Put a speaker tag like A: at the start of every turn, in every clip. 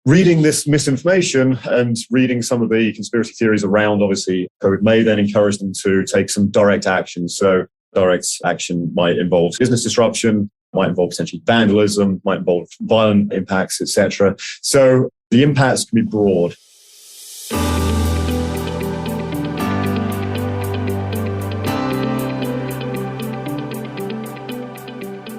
A: reading this misinformation and reading some of the conspiracy theories around, obviously, COVID may then encourage them to take some direct action. So direct action might involve business disruption, might involve potentially vandalism, might involve violent impacts, etc. So the impacts can be broad.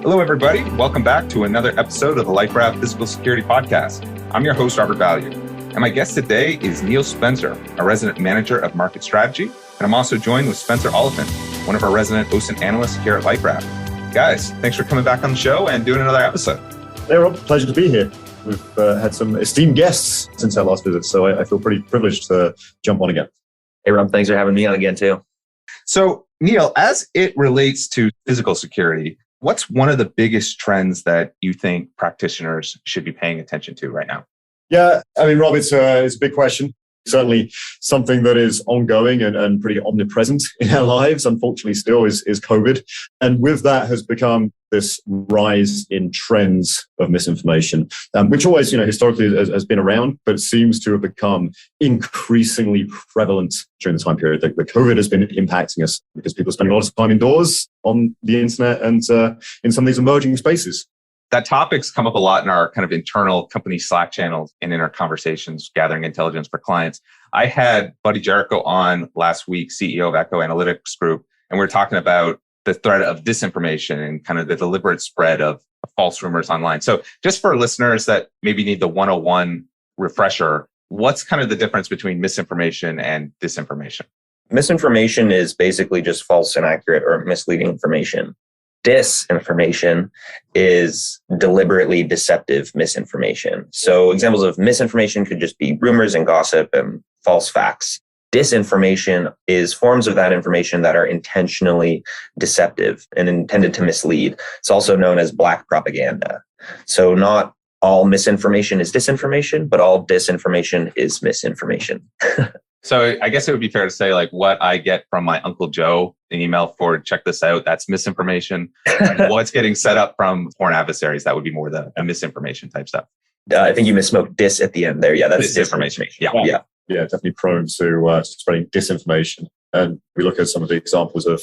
B: Hello, everybody. Welcome back to another episode of the LifeRaft Physical Security Podcast. I'm your host, Robert Value, and my guest today is Neil Spencer, a resident manager of market strategy, and I'm also joined with Spencer Oliphant, one of our resident OSINT analysts here at LifeRaft. Guys, thanks for coming back on the show and doing another episode.
A: Hey, Rob. Pleasure to be here. We've had some esteemed guests since our last visit, so I feel pretty privileged to jump on again.
C: Hey, Rob. Thanks for having me on again, too.
B: So, Neil, as it relates to physical security, what's one of the biggest trends that you think practitioners should be paying attention to right now?
A: Yeah, I mean, Rob, it's a big question. Certainly something that is ongoing and pretty omnipresent in our lives, unfortunately, still is COVID. And with that has become this rise in trends of misinformation, which always, historically has been around, but seems to have become increasingly prevalent during the time period that COVID has been impacting us because people are spending a lot of time indoors on the internet and in some of these emerging spaces.
B: That topic's come up a lot in our kind of internal company Slack channels and in our conversations, gathering intelligence for clients. I had Buddy Jericho on last week, CEO of Echo Analytics Group, and we were talking about the threat of disinformation and kind of the deliberate spread of false rumors online. So just for listeners that maybe need the 101 refresher, what's kind of the difference between misinformation and disinformation?
C: Misinformation is basically just false, inaccurate, or misleading information. Disinformation is deliberately deceptive misinformation. So examples of misinformation could just be rumors and gossip and false facts. Disinformation is forms of that information that are intentionally deceptive and intended to mislead. It's also known as black propaganda. So not all misinformation is disinformation, but all disinformation is misinformation.
B: So I guess it would be fair to say, like, what I get from my Uncle Joe, an email for check this out, that's misinformation. And what's getting set up from foreign adversaries, that would be more the misinformation type stuff.
C: I think you misspoke dis at the end there. Yeah, that's disinformation.
A: Yeah, definitely prone to spreading disinformation. And we look at some of the examples of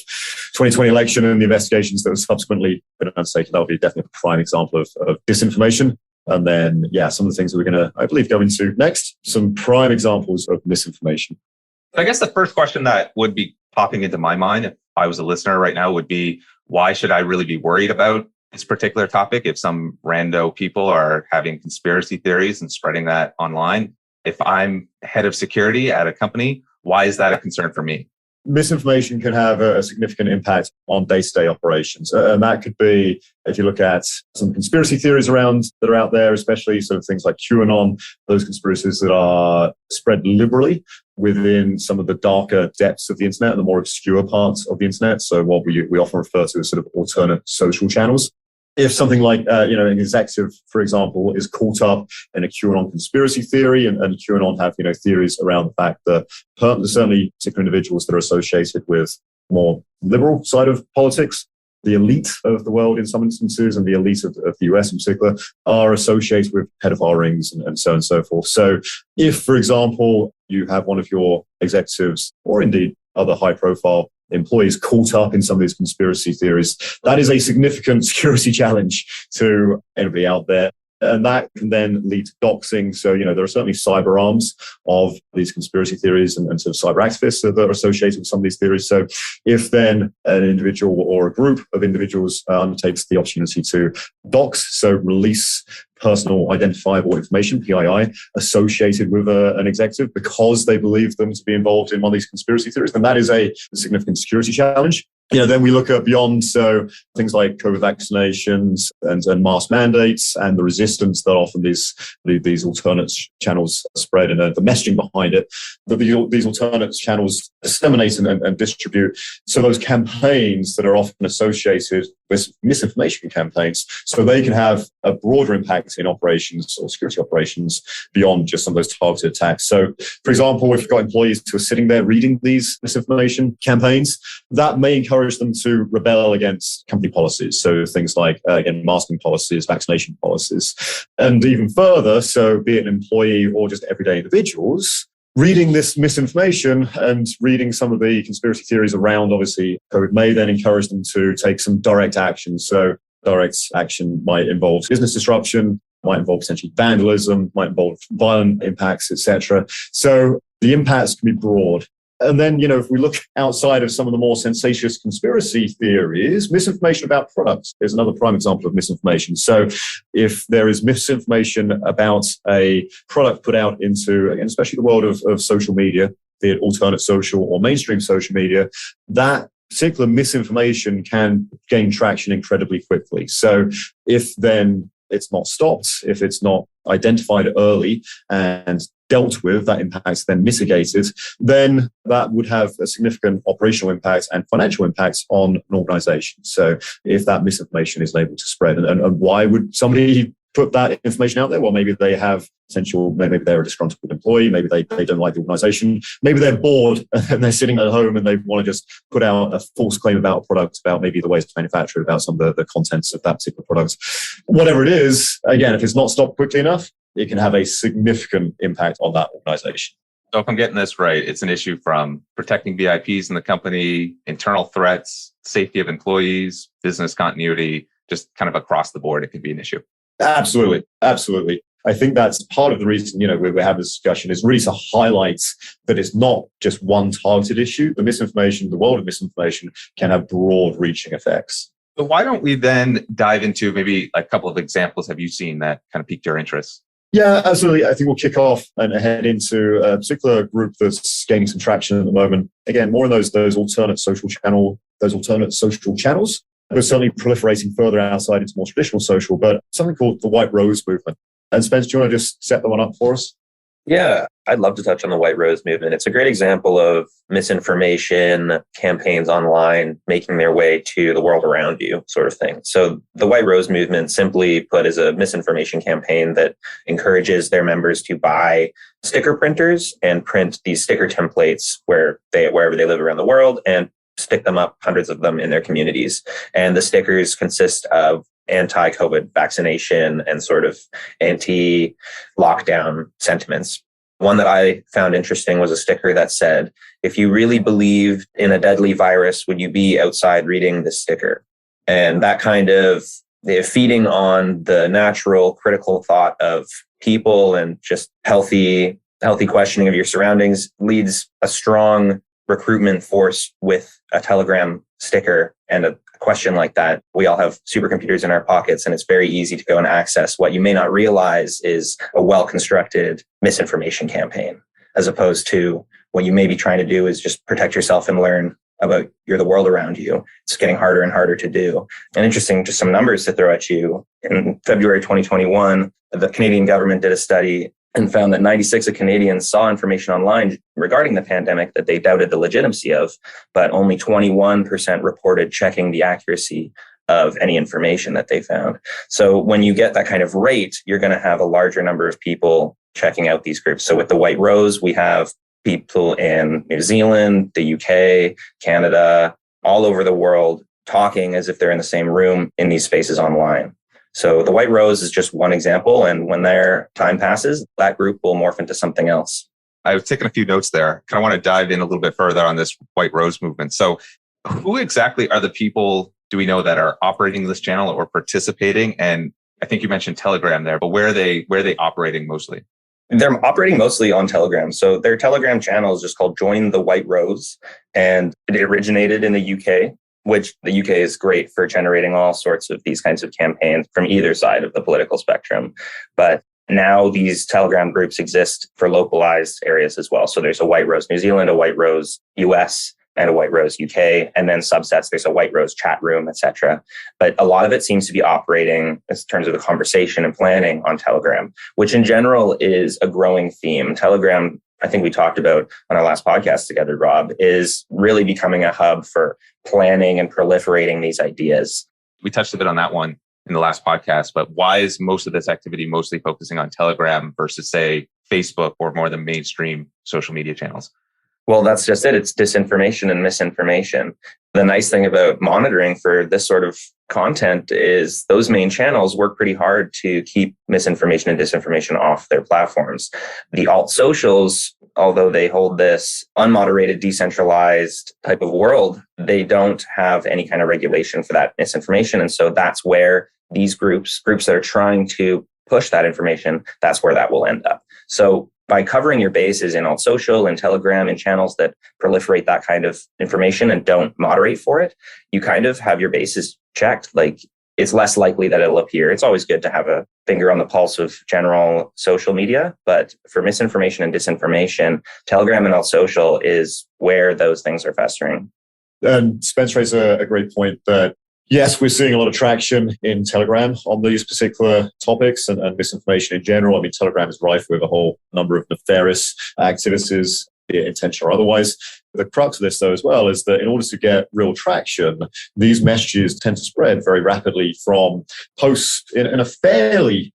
A: 2020 election and the investigations that have subsequently been undertaken. That would be definitely a prime example of disinformation. And then, some of the things that we're going to, I believe, go into next, some prime examples of misinformation.
B: I guess the first question that would be popping into my mind if I was a listener right now would be, why should I really be worried about this particular topic if some rando people are having conspiracy theories and spreading that online? If I'm head of security at a company, why is that a concern for me?
A: Misinformation can have a significant impact on day-to-day operations. And that could be, if you look at some conspiracy theories around that are out there, especially sort of things like QAnon, those conspiracies that are spread liberally within some of the darker depths of the internet and the more obscure parts of the internet. So what we often refer to as sort of alternate social channels. If something like, an executive, for example, is caught up in a QAnon conspiracy theory and QAnon have, theories around the fact that certainly particular individuals that are associated with more liberal side of politics, the elite of the world in some instances and the elite of the US in particular are associated with pedophile rings and so on and so forth. So if, for example, you have one of your executives or indeed other high profile employees caught up in some of these conspiracy theories, that is a significant security challenge to anybody out there. And that can then lead to doxing. So, there are certainly cyber arms of these conspiracy theories and sort of cyber activists that are associated with some of these theories. So if then an individual or a group of individuals undertakes the opportunity to dox, so release personal identifiable information, PII, associated with an executive because they believe them to be involved in one of these conspiracy theories, then that is a significant security challenge. Then we look at beyond, so things like COVID vaccinations and mask mandates and the resistance that often these alternate channels spread and the messaging behind it, that these alternate channels disseminate and distribute. So those campaigns that are often associated misinformation campaigns, so they can have a broader impact in operations or security operations beyond just some of those targeted attacks. So, for example, if you've got employees who are sitting there reading these misinformation campaigns, that may encourage them to rebel against company policies. So things like, again, masking policies, vaccination policies, and even further, so be it an employee or just everyday individuals, reading this misinformation and reading some of the conspiracy theories around, obviously, COVID may then encourage them to take some direct action. So direct action might involve business disruption, might involve potentially vandalism, might involve violent impacts, etc. So the impacts can be broad. And then, if we look outside of some of the more sensational conspiracy theories, misinformation about products is another prime example of misinformation. So if there is misinformation about a product put out into, again, especially the world of social media, be it alternate social or mainstream social media, that particular misinformation can gain traction incredibly quickly. So if then it's not stopped, if it's not identified early and dealt with, that impact's then mitigated, then that would have a significant operational impact and financial impact on an organization. So if that misinformation is able to spread, and why would somebody put that information out there? Well, maybe they have potential, maybe they're a disgruntled employee, maybe they don't like the organization, maybe they're bored and they're sitting at home and they want to just put out a false claim about a product, about maybe the ways to manufacture it, about some of the contents of that particular product. Whatever it is, again, if it's not stopped quickly enough, it can have a significant impact on that organization.
B: So if I'm getting this right, it's an issue from protecting VIPs in the company, internal threats, safety of employees, business continuity, just kind of across the board, it could be an issue.
A: Absolutely. Absolutely. I think that's part of the reason, we're having this discussion is really to highlight that it's not just one targeted issue. The misinformation, the world of misinformation can have broad reaching effects.
B: But why don't we then dive into maybe a couple of examples have you seen that kind of piqued your interest?
A: Yeah, absolutely. I think we'll kick off and head into a particular group that's gaining some traction at the moment. Again, more in those alternate social channels, but certainly proliferating further outside into more traditional social, but something called the White Rose movement. And Spencer, do you want to just set that one up for us?
C: Yeah, I'd love to touch on the White Rose movement. It's a great example of misinformation campaigns online making their way to the world around you, sort of thing. So the White Rose movement, simply put, is a misinformation campaign that encourages their members to buy sticker printers and print these sticker templates wherever they live around the world and stick them up, hundreds of them, in their communities. And the stickers consist of anti-COVID vaccination and sort of anti-lockdown sentiments. One that I found interesting was a sticker that said, "If you really believed in a deadly virus, would you be outside reading this sticker?" And that kind of feeding on the natural critical thought of people and just healthy questioning of your surroundings leads a strong recruitment force with a Telegram sticker and a question like that. We all have supercomputers in our pockets, and it's very easy to go and access what you may not realize is a well-constructed misinformation campaign, as opposed to what you may be trying to do is just protect yourself and learn about the world around you. It's getting harder and harder to do. And interesting, just some numbers to throw at you. In February 2021, the Canadian government did a study and found that 96% of Canadians saw information online regarding the pandemic that they doubted the legitimacy of, but only 21% reported checking the accuracy of any information that they found. So when you get that kind of rate, you're going to have a larger number of people checking out these groups. So with the White Rose, we have people in New Zealand, the UK, Canada, all over the world talking as if they're in the same room in these spaces online. So the White Rose is just one example. And when their time passes, that group will morph into something else.
B: I've taken a few notes there. I want to dive in a little bit further on this White Rose movement. So who exactly are the people, do we know, that are operating this channel or participating? And I think you mentioned Telegram there, but where are they operating mostly?
C: They're operating mostly on Telegram. So their Telegram channel is just called Join the White Rose. And it originated in the UK, which the UK is great for generating all sorts of these kinds of campaigns from either side of the political spectrum. But now these Telegram groups exist for localized areas as well. So there's a White Rose New Zealand, a White Rose US, and a White Rose UK, and then subsets. There's a White Rose chat room, etc. But a lot of it seems to be operating in terms of the conversation and planning on Telegram, which in general is a growing theme. Telegram, I think we talked about on our last podcast together, Rob, is really becoming a hub for planning and proliferating these ideas.
B: We touched a bit on that one in the last podcast, but why is most of this activity mostly focusing on Telegram versus, say, Facebook or more the mainstream social media channels?
C: Well, that's just it. It's disinformation and misinformation. The nice thing about monitoring for this sort of content is those main channels work pretty hard to keep misinformation and disinformation off their platforms. The alt socials, although they hold this unmoderated, decentralized type of world, they don't have any kind of regulation for that misinformation. And so that's where these groups that are trying to push that information, that's where that will end up. So by covering your bases in alt social and Telegram and channels that proliferate that kind of information and don't moderate for it, you kind of have your bases checked. Like, it's less likely that it'll appear. It's always good to have a finger on the pulse of general social media, but for misinformation and disinformation, Telegram and alt social is where those things are festering.
A: And Spencer raised a great point that yes, we're seeing a lot of traction in Telegram on these particular topics and misinformation in general. I mean, Telegram is rife with a whole number of nefarious activities, be it intentional or otherwise. The crux of this, though, as well, is that in order to get real traction, these messages tend to spread very rapidly from posts in a fairly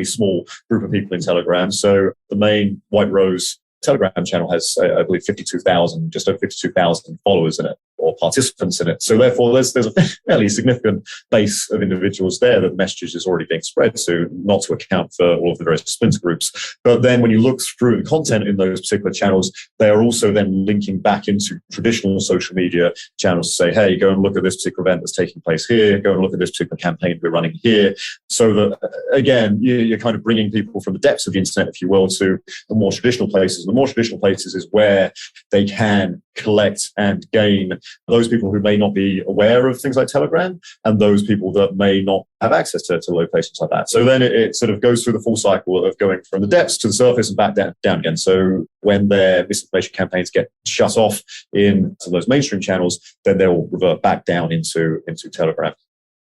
A: small group of people in Telegram. So the main White Rose Telegram channel has, I believe, just over 52,000 followers in it, or participants in it. So therefore, there's a fairly significant base of individuals there that the message is already being spread to, not to account for all of the various splinter groups. But then when you look through the content in those particular channels, they are also then linking back into traditional social media channels to say, hey, go and look at this particular event that's taking place here, go and look at this particular campaign we're running here. So that, again, you're kind of bringing people from the depths of the internet, if you will, to the more traditional places. The more traditional places is where they can collect and gain those people who may not be aware of things like Telegram and those people that may not have access to locations like that. So then it sort of goes through the full cycle of going from the depths to the surface and back down again. So when their misinformation campaigns get shut off in some of those mainstream channels, then they'll revert back down into Telegram.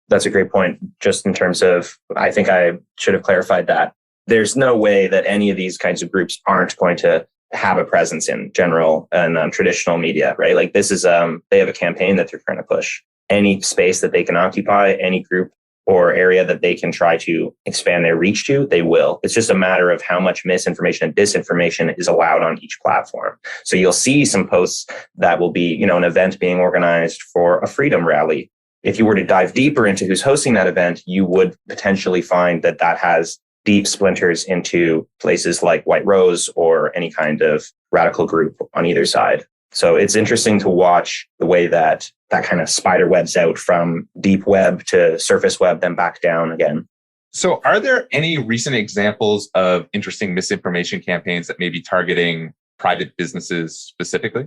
C: That's a great point. Just in terms of, I think I should have clarified that. There's no way that any of these kinds of groups aren't going to have a presence in general and traditional media, right? Like, this is, they have a campaign that they're trying to push. Any space that they can occupy, any group or area that they can try to expand their reach to, they will. It's just a matter of how much misinformation and disinformation is allowed on each platform. So you'll see some posts that will be, an event being organized for a freedom rally. If you were to dive deeper into who's hosting that event, you would potentially find that has deep splinters into places like White Rose or any kind of radical group on either side. So it's interesting to watch the way that kind of spider webs out from deep web to surface web, then back down again.
B: So are there any recent examples of interesting misinformation campaigns that may be targeting private businesses specifically?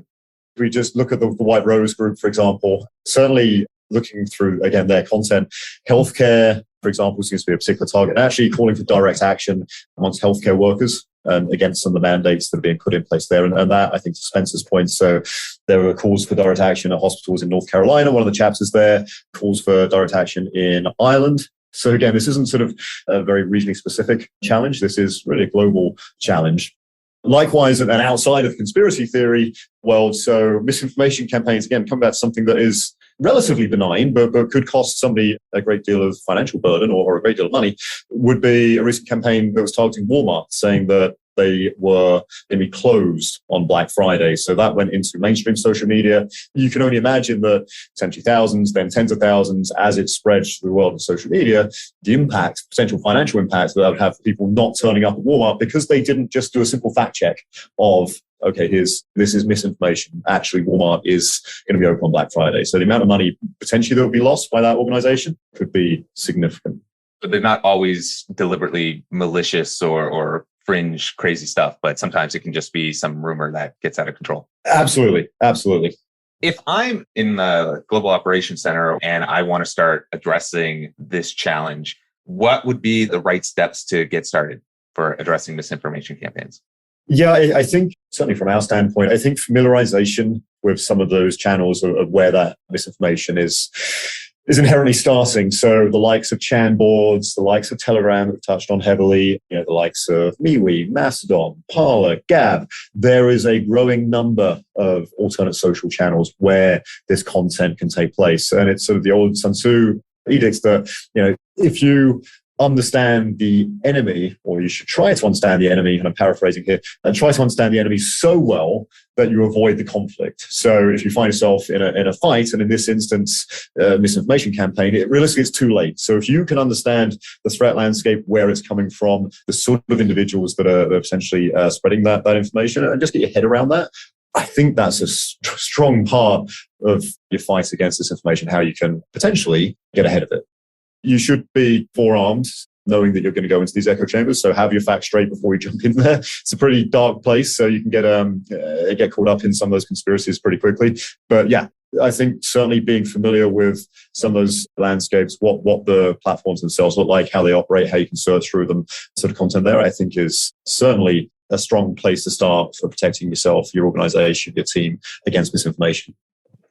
A: If we just look at the White Rose group, for example, certainly looking through, again, their content, healthcare, for example, seems to be a particular target, and actually calling for direct action amongst healthcare workers against some of the mandates that are being put in place there. And that, I think, to Spencer's point, so there were calls for direct action at hospitals in North Carolina. One of the chapters there calls for direct action in Ireland. So again, this isn't sort of a very regionally specific challenge. This is really a global challenge. Likewise, and outside of the conspiracy theory world, so misinformation campaigns, again, come back to something that is relatively benign, but could cost somebody a great deal of financial burden or a great deal of money, would be a recent campaign that was targeting Walmart, saying that they were going to be closed on Black Friday. So that went into mainstream social media. You can only imagine that potentially thousands, then tens of thousands, as it spreads to the world of social media, the impact, potential financial impact that would have for people not turning up at Walmart because they didn't just do a simple fact check of, okay, this is misinformation. Actually, Walmart is going to be open on Black Friday. So the amount of money potentially that would be lost by that organization could be significant.
B: But they're not always deliberately malicious or fringe crazy stuff, but sometimes it can just be some rumor that gets out of control.
A: Absolutely.
B: If I'm in the Global Operations Center and I want to start addressing this challenge, what would be the right steps to get started for addressing misinformation campaigns?
A: Yeah, I think certainly from our standpoint, I think familiarization with some of those channels of where that misinformation is inherently starting. So the likes of Chan boards, the likes of Telegram that we've touched on heavily, the likes of MeWe, Mastodon, Parler, Gab. There is a growing number of alternate social channels where this content can take place. And it's sort of the old Sun Tzu edicts that, if you understand the enemy, or you should try to understand the enemy, and I'm paraphrasing here, and try to understand the enemy so well that you avoid the conflict. So if you find yourself in a fight, and in this instance, misinformation campaign, realistically it's too late. So if you can understand the threat landscape, where it's coming from, the sort of individuals that are essentially spreading that information, and just get your head around that, I think that's a strong part of your fight against disinformation, how you can potentially get ahead of it. You should be forearmed, knowing that you're going to go into these echo chambers. So have your facts straight before you jump in there. It's a pretty dark place, so you can get caught up in some of those conspiracies pretty quickly. But yeah, I think certainly being familiar with some of those landscapes, what the platforms themselves look like, how they operate, how you can search through them, sort of content there, I think is certainly a strong place to start for protecting yourself, your organization, your team against misinformation.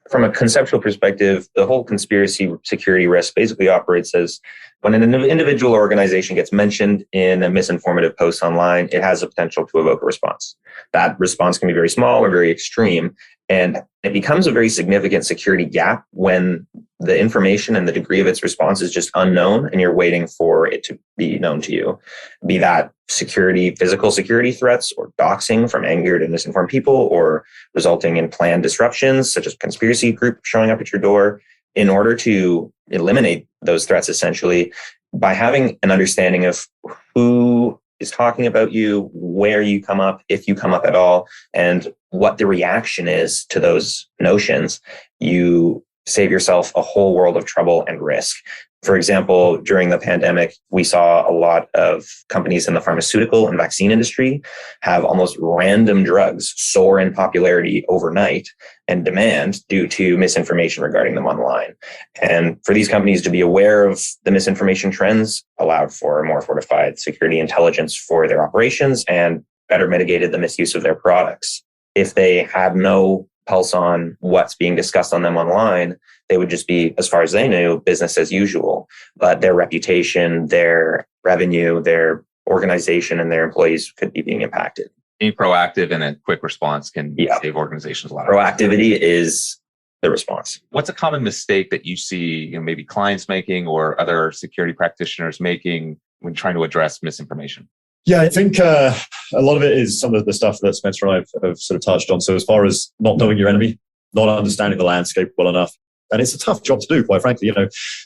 C: From a conceptual perspective, the whole conspiracy security risk basically operates as when an individual organization gets mentioned in a misinformative post online, it has the potential to evoke a response. That response can be very small or very extreme, and it becomes a very significant security gap when the information and the degree of its response is just unknown and you're waiting for it to be known to you. Be that security, physical security threats, or doxing from angered and misinformed people, or resulting in planned disruptions, such as conspiracy group showing up at your door. In order to eliminate those threats, essentially, by having an understanding of who is talking about you, where you come up, if you come up at all, and what the reaction is to those notions, you save yourself a whole world of trouble and risk. For example, during the pandemic, we saw a lot of companies in the pharmaceutical and vaccine industry have almost random drugs soar in popularity overnight and demand due to misinformation regarding them online. And for these companies to be aware of the misinformation trends allowed for more fortified security intelligence for their operations and better mitigated the misuse of their products. If they had no pulse on what's being discussed on them online, they would just be, as far as they knew, business as usual. But their reputation, their revenue, their organization, and their employees could be being impacted.
B: Being proactive and a quick response can save organizations a lot.
C: Proactivity is the response.
B: What's a common mistake that you see, maybe clients making or other security practitioners making when trying to address misinformation?
A: Yeah, I think a lot of it is some of the stuff that Spencer and I have sort of touched on. So as far as not knowing your enemy, not understanding the landscape well enough, and it's a tough job to do, quite frankly.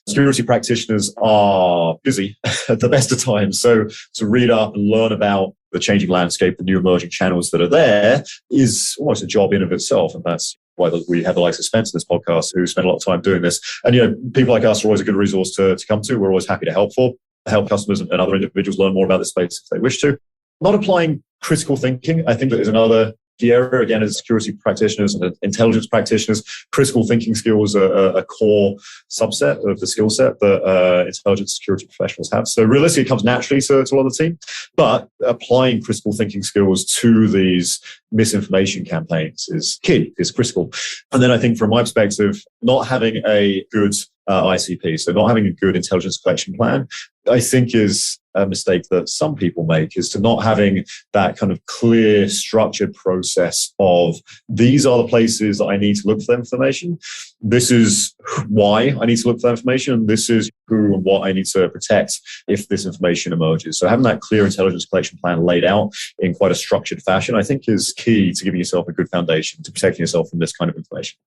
A: Security practitioners are busy at the best of times. So to read up and learn about the changing landscape, the new emerging channels that are there, is almost a job in of itself. And that's why we have the likes of Spencer in this podcast, who spend a lot of time doing this. And, people like us are always a good resource to come to. We're always happy to help customers and other individuals learn more about this space if they wish to. Not applying critical thinking, I think that is another key area. Again, as security practitioners and intelligence practitioners, critical thinking skills are a core subset of the skill set that intelligence security professionals have. So realistically, it comes naturally to a lot of the team, but applying critical thinking skills to these misinformation campaigns is key, is critical. And then I think from my perspective, not having a good ICP, so not having a good intelligence collection plan, I think is a mistake that some people make, is to not having that kind of clear, structured process of these are the places that I need to look for that information. This is why I need to look for that information. And this is who and what I need to protect if this information emerges. So having that clear intelligence collection plan laid out in quite a structured fashion, I think is key to giving yourself a good foundation to protecting yourself from this kind of information.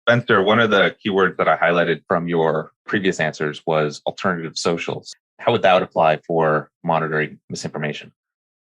B: Spencer, one of the keywords that I highlighted from your previous answers was alternative socials. How would that apply for monitoring misinformation?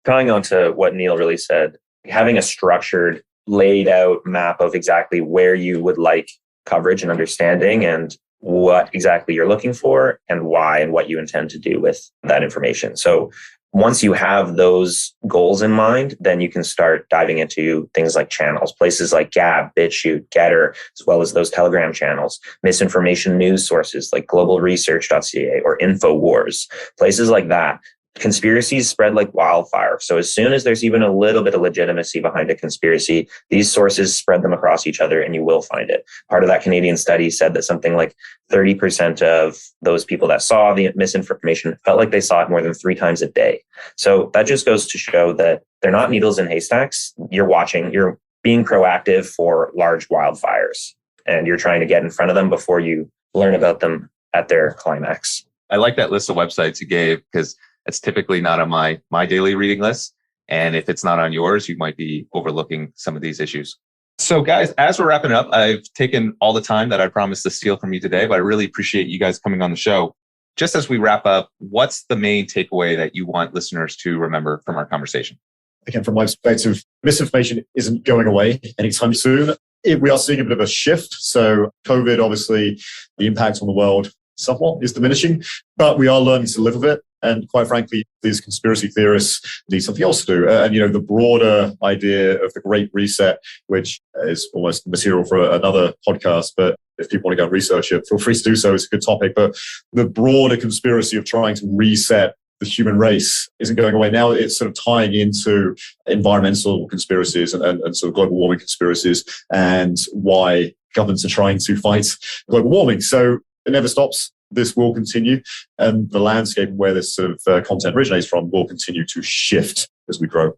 C: Going on to what Neil really said, having a structured, laid out map of exactly where you would like coverage and understanding and what exactly you're looking for and why and what you intend to do with that information. So once you have those goals in mind, then you can start diving into things like channels, places like Gab, BitChute, Getter, as well as those Telegram channels, misinformation news sources like globalresearch.ca or InfoWars, places like that. Conspiracies spread like wildfire. So as soon as there's even a little bit of legitimacy behind a conspiracy, these sources spread them across each other and you will find it. Part of that Canadian study said that something like 30% of those people that saw the misinformation felt like they saw it more than 3 times a day. So that just goes to show that they're not needles in haystacks. You're being proactive for large wildfires and you're trying to get in front of them before you learn about them at their climax.
B: I like that list of websites you gave because it's typically not on my daily reading list. And if it's not on yours, you might be overlooking some of these issues. So guys, as we're wrapping up, I've taken all the time that I promised to steal from you today, but I really appreciate you guys coming on the show. Just as we wrap up, what's the main takeaway that you want listeners to remember from our conversation?
A: Again, from my perspective, misinformation isn't going away anytime soon. We are seeing a bit of a shift. So COVID, obviously, the impact on the world somewhat is diminishing, but we are learning to live with it. And quite frankly, these conspiracy theorists need something else to do. And, the broader idea of the Great Reset, which is almost material for another podcast, but if people want to go and research it, feel free to do so. It's a good topic. But the broader conspiracy of trying to reset the human race isn't going away. Now it's sort of tying into environmental conspiracies and sort of global warming conspiracies and why governments are trying to fight global warming. So it never stops. This will continue, and the landscape where this sort of content originates from will continue to shift as we grow.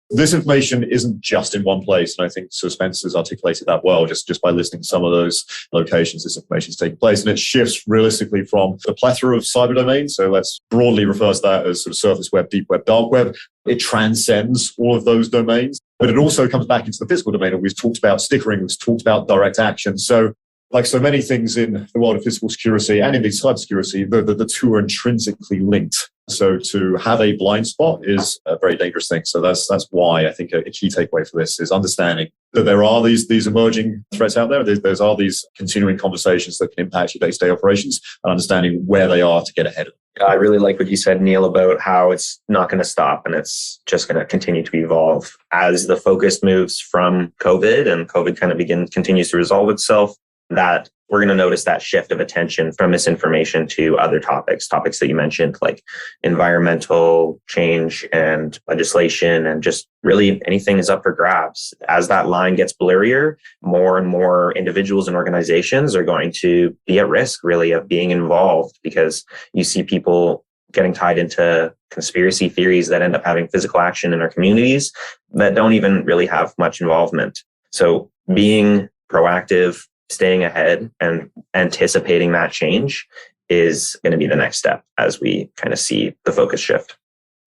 A: This information isn't just in one place, and I think Sir Spencer's articulated that well, just by listing some of those locations this information is taking place. And it shifts realistically from a plethora of cyber domains. So let's broadly refer to that as sort of surface web, deep web, dark web. It transcends all of those domains, but it also comes back into the physical domain. And we've talked about stickering, we've talked about direct action. So like so many things in the world of physical security and indeed cybersecurity, the two are intrinsically linked. So to have a blind spot is a very dangerous thing. So that's why I think a key takeaway for this is understanding that there are these emerging threats out there. There are these continuing conversations that can impact your day-to-day operations and understanding where they are to get ahead of them.
C: I really like what you said, Neil, about how it's not going to stop and it's just going to continue to evolve as the focus moves from COVID and COVID kind of continues to resolve itself. That we're going to notice that shift of attention from misinformation to other topics that you mentioned, like environmental change and legislation, and just really anything is up for grabs. As that line gets blurrier, more and more individuals and organizations are going to be at risk, really, of being involved, because you see people getting tied into conspiracy theories that end up having physical action in our communities that don't even really have much involvement. So being proactive, staying ahead and anticipating that change is going to be the next step as we kind of see the focus shift.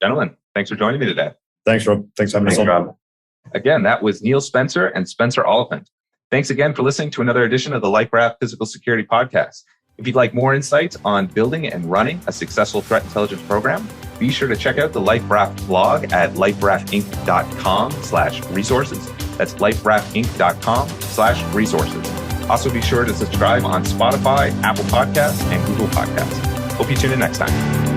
B: Gentlemen, thanks for joining me today.
A: Thanks, Rob. Thanks for having us on.
C: Rob.
B: Again, that was Neil Spencer and Spencer Oliphant. Thanks again for listening to another edition of the LifeRaft Physical Security Podcast. If you'd like more insights on building and running a successful threat intelligence program, be sure to check out the LifeRaft blog at liferaftinc.com/resources. That's liferaftinc.com/resources. Also, be sure to subscribe on Spotify, Apple Podcasts, and Google Podcasts. Hope you tune in next time.